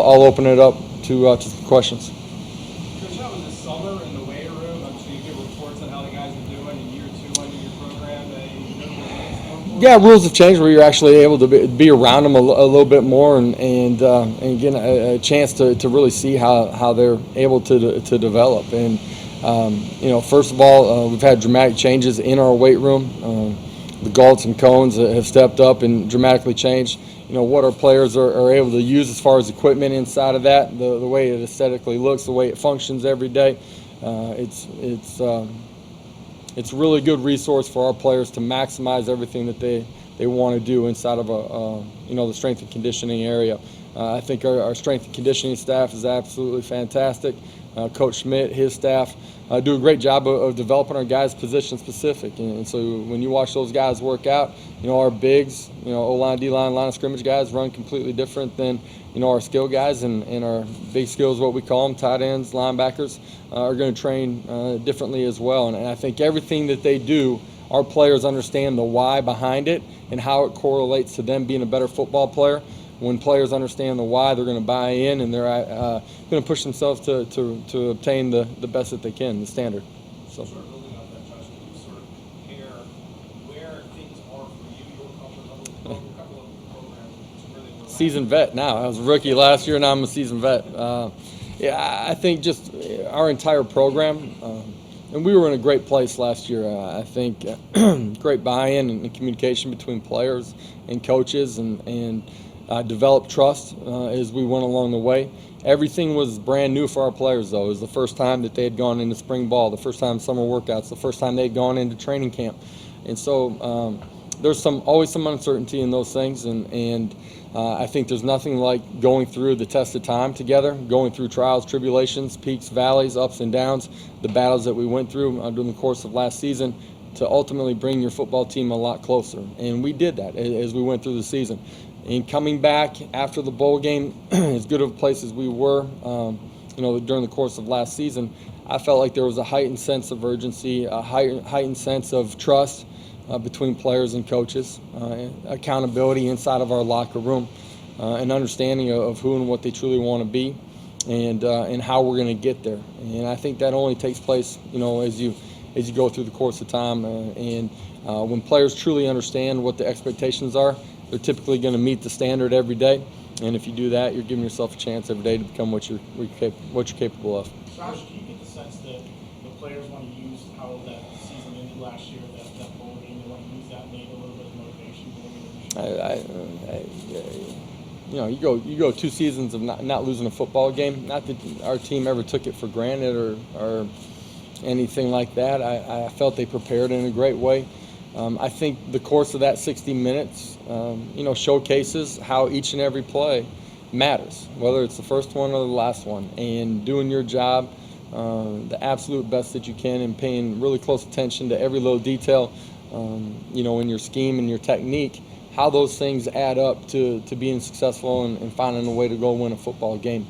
I'll open it up to some questions. Coach, how was this summer in the weight room? I'm sure you get reports on how the guys are doing in year 2 under your program. Yeah, rules have changed where you're actually able to be around them a little bit more and again a chance to really see how they're able to develop. And first of all, we've had dramatic changes in our weight room. The Galts and Cones have stepped up and dramatically changed. What our players are able to use as far as equipment inside of that, the way it aesthetically looks, the way it functions every day. It's a really good resource for our players to maximize everything that they want to do inside of the strength and conditioning area. I think our strength and conditioning staff is absolutely fantastic. Coach Schmidt, his staff, do a great job of developing our guys position specific. And so when you watch those guys work out, our bigs, O-line, D-line, line of scrimmage guys run completely different than, our skill guys, and our big skills, what we call them, tight ends, linebackers, are going to train differently as well. And I think everything that they do, our players understand the why behind it and how it correlates to them being a better football player. When players understand the why, they're going to buy in, and they're going to push themselves to obtain the best that they can, the standard. So. Sort of building on that, Josh, can you sort of compare where things are for you, your couple of programs, where they were Seasoned vet now. I was a rookie last year, now I'm a seasoned vet. I think just our entire program, and we were in a great place last year. I think great buy-in and communication between players and coaches, and developed trust as we went along the way. Everything was brand new for our players, though. It was the first time that they had gone into spring ball, the first time summer workouts, the first time they had gone into training camp. And so there's always some uncertainty in those things, and I think there's nothing like going through the test of time together, going through trials, tribulations, peaks, valleys, ups and downs, the battles that we went through during the course of last season to ultimately bring your football team a lot closer. And we did that as we went through the season. And coming back after the bowl game, as good of a place as we were, during the course of last season, I felt like there was a heightened sense of urgency, a heightened sense of trust between players and coaches, accountability inside of our locker room, an understanding of who and what they truly want to be, and how we're going to get there. And I think that only takes place, as you go through the course of time. When players truly understand what the expectations are, they're typically going to meet the standard every day, and if you do that, you're giving yourself a chance every day to become what you're capable of. Josh, do you get the sense that the players want to use how that season ended last year, that bowl game, they want to use that maybe a little bit of motivation? You go 2 seasons of not losing a football game. Not that our team ever took it for granted or anything like that. I felt they prepared in a great way. I think the course of that 60 minutes, showcases how each and every play matters, whether it's the first one or the last one, and doing your job the absolute best that you can and paying really close attention to every little detail, in your scheme and your technique, how those things add up to being successful and finding a way to go win a football game.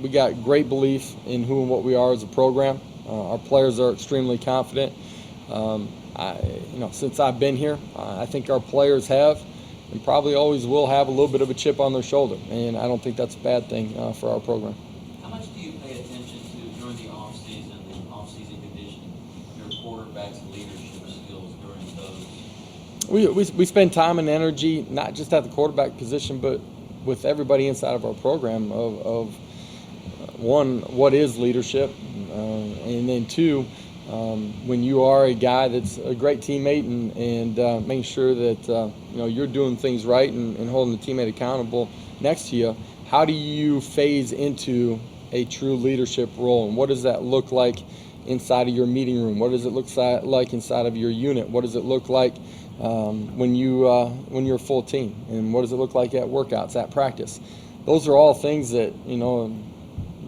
We got great belief in who and what we are as a program. Our players are extremely confident. Since I've been here, I think our players have and probably always will have a little bit of a chip on their shoulder, and I don't think that's a bad thing for our program. How much do you pay attention to during the off-season conditioning, your quarterback's leadership skills during those? We spend time and energy not just at the quarterback position, but with everybody inside of our program of one, what is leadership, and then two, when you are a guy that's a great teammate and making sure that you're doing things right and holding the teammate accountable next to you, how do you phase into a true leadership role, and what does that look like inside of your meeting room? What does it look like inside of your unit? What does it look like when you're a full team, and what does it look like at workouts, at practice? Those are all things that you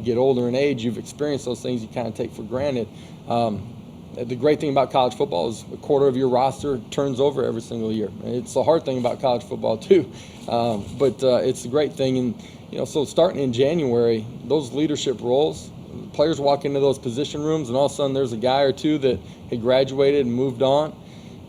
get older in age, you've experienced those things you kind of take for granted. The great thing about college football is a quarter of your roster turns over every single year. It's the hard thing about college football too, but it's a great thing. And so starting in January, those leadership roles, players walk into those position rooms, and all of a sudden there's a guy or two that had graduated and moved on,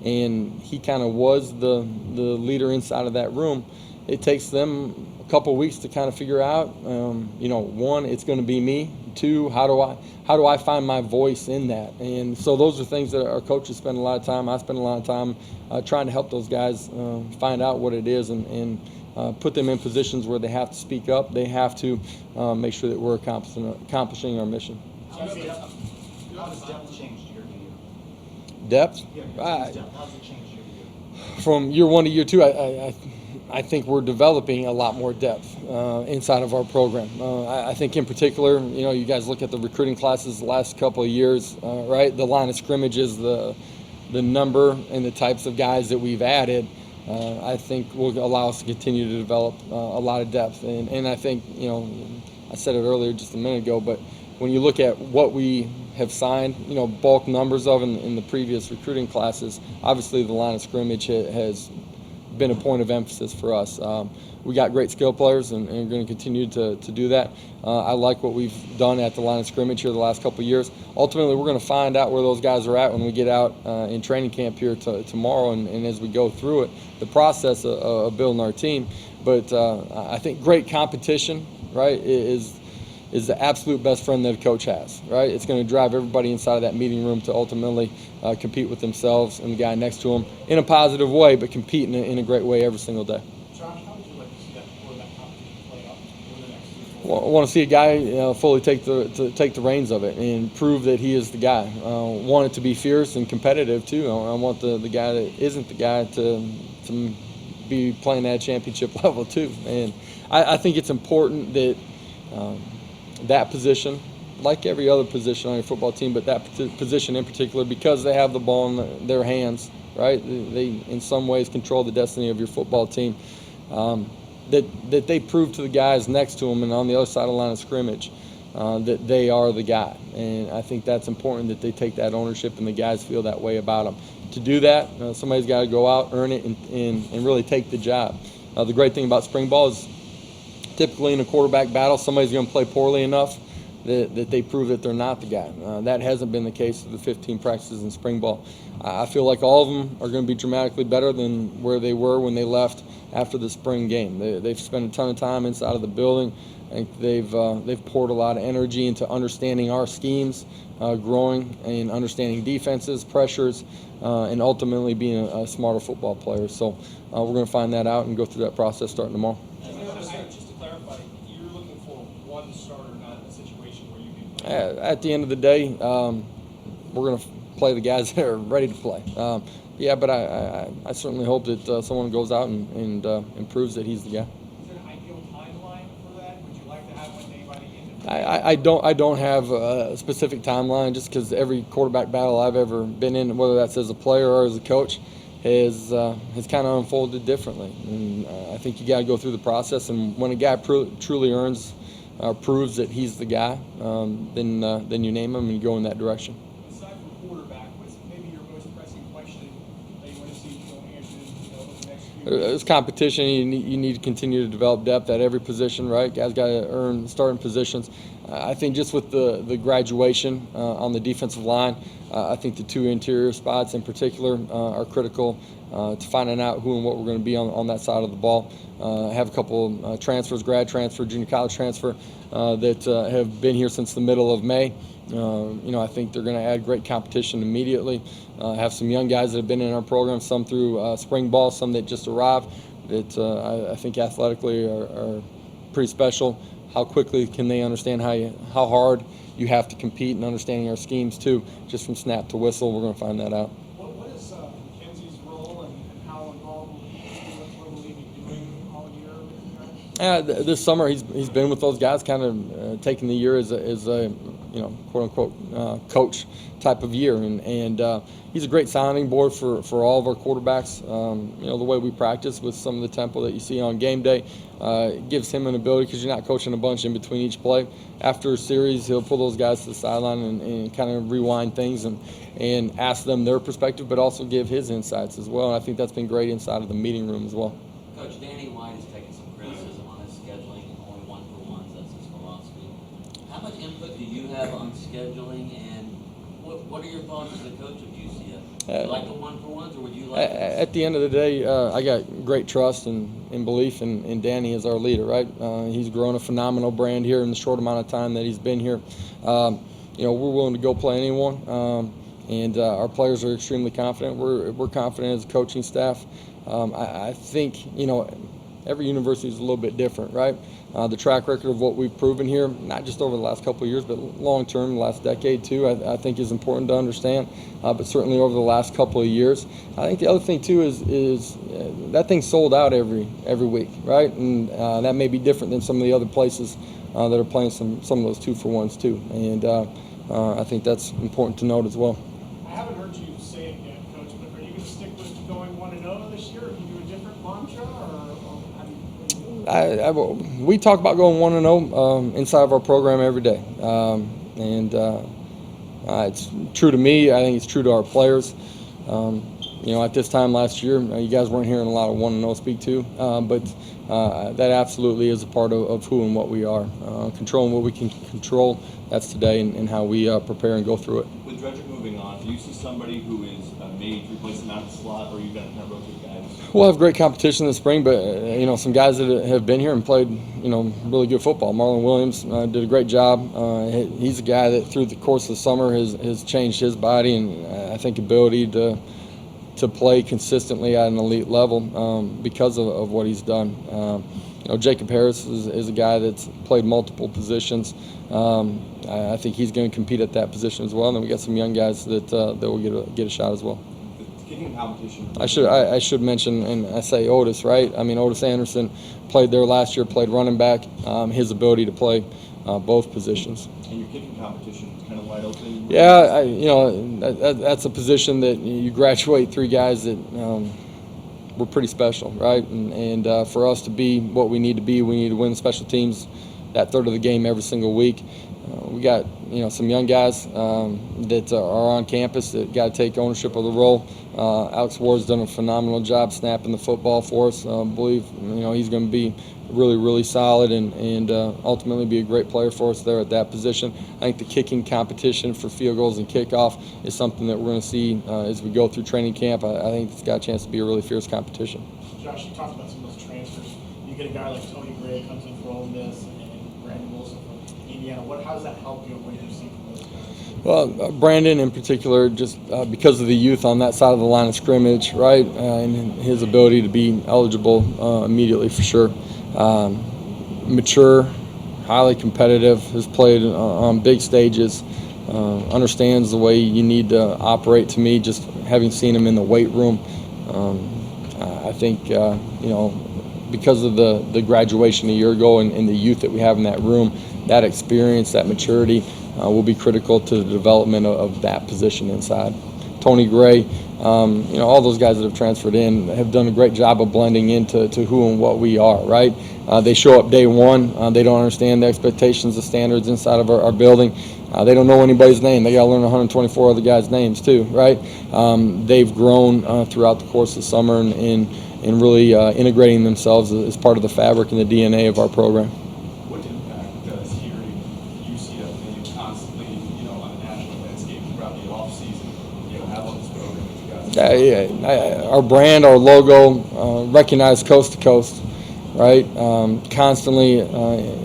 and he kind of was the leader inside of that room. It takes them a couple of weeks to kind of figure out. One, it's going to be me. Two, how do I find my voice in that? And so those are things that our coaches spend a lot of time. I spend a lot of time trying to help those guys find out what it is and put them in positions where they have to speak up. They have to make sure that we're accomplishing our mission. How does depth change year to year? Depth? Yeah, Right. how does it change year to year? From year one to year two, I think we're developing a lot more depth inside of our program. I think in particular, you guys look at the recruiting classes the last couple of years, right? The line of scrimmages, the number and the types of guys that we've added, I think will allow us to continue to develop a lot of depth. And I think, I said it earlier just a minute ago, but when you look at what we have signed, bulk numbers of in the previous recruiting classes, obviously the line of scrimmage has been a point of emphasis for us. We got great skill players, and we're going to continue to do that. I like what we've done at the line of scrimmage here the last couple of years. Ultimately, we're going to find out where those guys are at when we get out in training camp here tomorrow, and as we go through it, the process of building our team. But I think great competition, right, is the absolute best friend that a coach has, right? It's going to drive everybody inside of that meeting room to ultimately compete with themselves and the guy next to them in a positive way, but compete in a great way every single day. Josh, how would you like to see that quarterback competition play out over the next 3 I want to see a guy fully take the reins of it and prove that he is the guy. Want it to be fierce and competitive too. I want the guy that isn't the guy to be playing at championship level too. And I think it's important that that position, like every other position on your football team, but that position in particular, because they have the ball in their hands, right? They in some ways control the destiny of your football team. That they prove to the guys next to them and on the other side of the line of scrimmage that they are the guy. And I think that's important, that they take that ownership and the guys feel that way about them. To do that, somebody's got to go out, earn it, and really take the job. The great thing about spring ball is typically in a quarterback battle, somebody's going to play poorly enough that they prove that they're not the guy. That hasn't been the case for the 15 practices in spring ball. I feel like all of them are going to be dramatically better than where they were when they left after the spring game. They've spent a ton of time inside of the building. I think they've poured a lot of energy into understanding our schemes, growing and understanding defenses, pressures, and ultimately being a smarter football player. So we're going to find that out and go through that process starting tomorrow. Just to clarify, you're looking for one starter, not a situation where you can play. At the end of the day, we're going to play the guys that are ready to play. But I certainly hope that someone goes out and proves that he's the guy. Is there an ideal timeline for that? Would you like to have one day by the end of I don't have a specific timeline, just because every quarterback battle I've ever been in, whether that's as a player or as a coach, has kind of unfolded differently. And I think you got to go through the process. And when a guy truly earns, proves that he's the guy, then you name him and you go in that direction. Aside from quarterback, what's maybe your most pressing question that you want to see answered over the next few weeks? It's competition. You need to continue to develop depth at every position, right? Guys got to earn starting positions. I think just with the graduation on the defensive line, I think the two interior spots in particular are critical to finding out who and what we're going to be on that side of the ball. I have a couple transfers, grad transfer, junior college transfer, that have been here since the middle of May. I think they're going to add great competition immediately. Have some young guys that have been in our program, some through spring ball, some that just arrived, that I think athletically are pretty special. How quickly can they understand how hard you have to compete, and understanding our schemes too, just from snap to whistle. We're going to find that out. What is Mackenzie's role and how involved will he be? What will he be doing all year with you guys? This summer he's been with those guys, kind of taking the year as a quote unquote coach type of year, and he's a great sounding board for all of our quarterbacks. The way we practice with some of the tempo that you see on game day gives him an ability, because you're not coaching a bunch in between each play. After a series, he'll pull those guys to the sideline and kind of rewind things and ask them their perspective, but also give his insights as well. And I think that's been great inside of the meeting room as well. Coach, Danny White has taken some criticism on his scheduling and only 1-for-1s. That's his philosophy. How much input do you have on scheduling, and what are your thoughts as a coach of UCF? You like the one-for-ones, or would you like? At the end of the day, I got great trust and belief in Danny as our leader, right? He's grown a phenomenal brand here in the short amount of time that he's been here. We're willing to go play anyone, and our players are extremely confident. We're confident as a coaching staff. I think, every university is a little bit different, right? The track record of what we've proven here, not just over the last couple of years, but long-term, the last decade too, I think is important to understand. But certainly over the last couple of years, I think the other thing too is that thing's sold out every week, right? And that may be different than some of the other places that are playing some of those 2-for-1s too. And I think that's important to note as well. I haven't heard you say it yet, Coach, but are you going to stick with going 1-0 this year, or do you do a different mantra, or how do you? We talk about going 1-0 inside of our program every day, it's true to me. I think it's true to our players. At this time last year, you guys weren't hearing a lot of 1-0 speak to, but that absolutely is a part of who and what we are. Controlling what we can control, that's today, and how we prepare and go through it. With Dredrick moving on, do you see somebody who is made to replace him out of the slot, or are you going to kind of rotate guys? We'll have great competition this spring, but some guys that have been here and played really good football. Marlon Williams did a great job. He's a guy that through the course of the summer has changed his body and I think ability to play consistently at an elite level because of what he's done. Jacob Harris is a guy that's played multiple positions. I think he's going to compete at that position as well. And then we got some young guys that will get a shot as well. The kicking competition. I should mention, and I say Otis, right? I mean, Otis Anderson played there last year, played running back. His ability to play both positions. And your kicking competition is kind of wide open. Yeah, that's a position that you graduate 3 guys that were pretty special, right? And for us to be what we need to be, we need to win special teams that third of the game every single week. We got some young guys that are on campus that got to take ownership of the role. Alex Ward's done a phenomenal job snapping the football for us. I believe he's going to be really, really solid and ultimately be a great player for us there at that position. I think the kicking competition for field goals and kickoff is something that we're going to see as we go through training camp. I think it's got a chance to be a really fierce competition. Josh, you talked about some of those transfers. You get a guy like Tony Gray comes in for Ole Miss and Brandon Wilson from Indiana. How does that help you? What do you see from those guys? Well, Brandon in particular, just because of the youth on that side of the line of scrimmage, right, and his ability to be eligible immediately for sure. Mature, highly competitive, has played on big stages, understands the way you need to operate. To me, just having seen him in the weight room, I think, because of the graduation a year ago and the youth that we have in that room, that experience, that maturity will be critical to the development of that position inside. Tony Gray, all those guys that have transferred in have done a great job of blending into who and what we are, right? They show up day one. They don't understand the expectations, the standards inside of our building. They don't know anybody's name. They got to learn 124 other guys' names too, right? They've grown throughout the course of the summer and really integrating themselves as part of the fabric and the DNA of our program. What impact does hearing UCF name constantly, on the national landscape throughout the offseason, have on this program that you guys? Our brand, our logo, recognized coast to coast, right? Constantly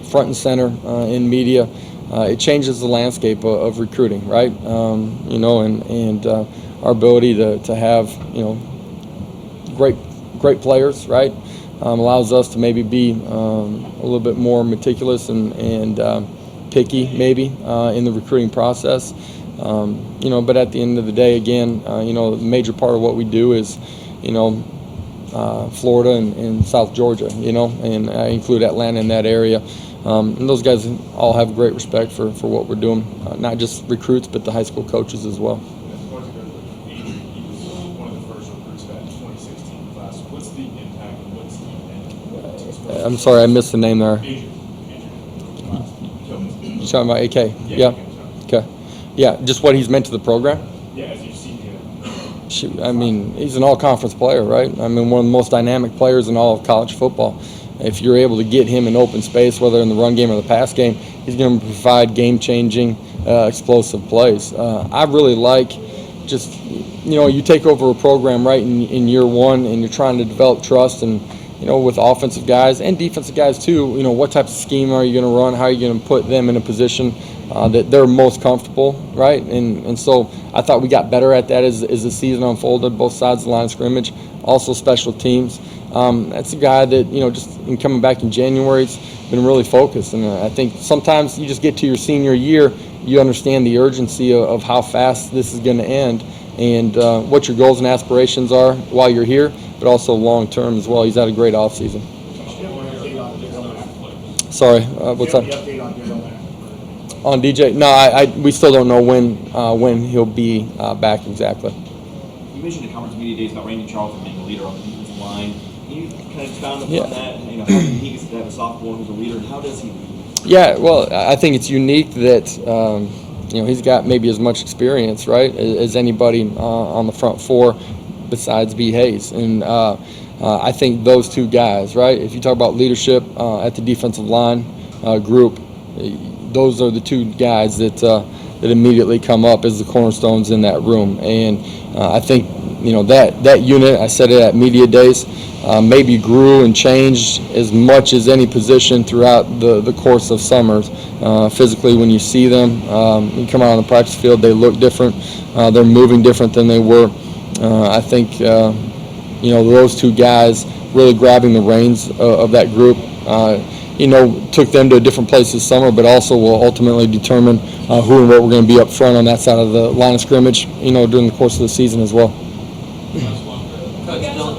front and center in media. It changes the landscape of recruiting, right? And our ability to have, great players, right? Allows us to maybe be a little bit more meticulous and picky maybe in the recruiting process. But at the end of the day, again, a major part of what we do is, Florida and South Georgia, and I include Atlanta in that area. And those guys all have great respect for what we're doing, not just recruits, but the high school coaches as well. I'm sorry, I missed the name there. You talking about AK? Yeah. Okay. Yeah, just what he's meant to the program. Yeah, as you've seen him. I mean, he's an all-conference player, right? I mean, one of the most dynamic players in all of college football. If you're able to get him in open space, whether in the run game or the pass game, he's going to provide game-changing, explosive plays. I really like just, you take over a program right in year one, and you're trying to develop trust, and with offensive guys and defensive guys too. What type of scheme are you going to run? How are you going to put them in a position that they're most comfortable, right? And so I thought we got better at that as the season unfolded, both sides of the line of scrimmage, also special teams. That's a guy that, just in coming back in January, has been really focused. And I think sometimes you just get to your senior year, you understand the urgency of how fast this is going to end, and what your goals and aspirations are while you're here, but also long term as well. He's had a great offseason. Sorry, what's up? On DJ? No, we still don't know when he'll be back exactly. You mentioned in conference media days about Randy Charlton being a leader on the defensive line. Can you kind of expound upon that? How unique is it to have a sophomore who's a leader, and how does he lead? Yeah, well, I think it's unique that he's got maybe as much experience, right, as anybody on the front four besides B. Hayes. And I think those two guys, right, if you talk about leadership at the defensive line group, those are the two guys that immediately come up as the cornerstones in that room. And I think that unit, I said it at media days, maybe grew and changed as much as any position throughout the course of summers. Physically, when you see them, you come out on the practice field, they look different. They're moving different than they were. I think those two guys really grabbing the reins of that group took them to a different place this summer, but also will ultimately determine who and what we're going to be up front on that side of the line of scrimmage, during the course of the season as well. Coach, Dylan.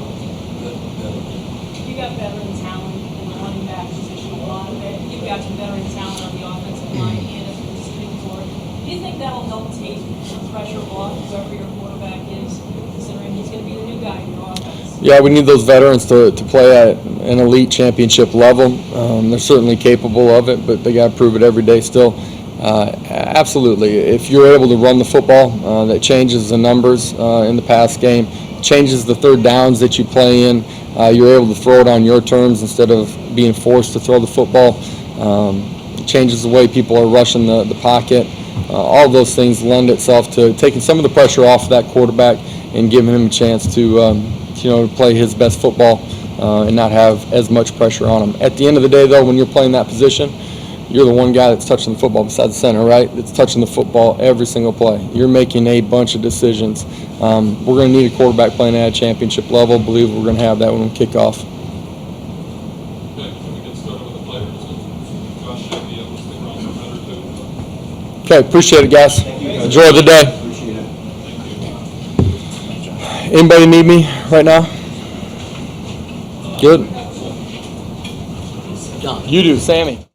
You got veteran talent in the running back position, a lot of it. You've got some veteran talent on the offensive line and as a receiving core. Do you think that'll help take some pressure off whoever your quarterback is, considering he's going to be the new guy in your offense? Yeah, we need those veterans to play at an elite championship level. They're certainly capable of it, but they got to prove it every day still. Absolutely. If you're able to run the football, that changes the numbers in the pass game, changes the third downs that you play in. You're able to throw it on your terms instead of being forced to throw the football. Changes the way people are rushing the pocket. All of those things lend itself to taking some of the pressure off of that quarterback and giving him a chance to play his best football and not have as much pressure on him. At the end of the day, though, when you're playing that position, you're the one guy that's touching the football besides the center, right? It's touching the football every single play. You're making a bunch of decisions. We're going to need a quarterback playing at a championship level. I believe we're going to have that when we kick off. Okay, can we get started with the players? Josh Heupel, let's stick around for a minute or two. Okay, appreciate it, guys. Enjoy the day. Appreciate it. Thank you. Anybody need me right now? Good. You do, Sammy.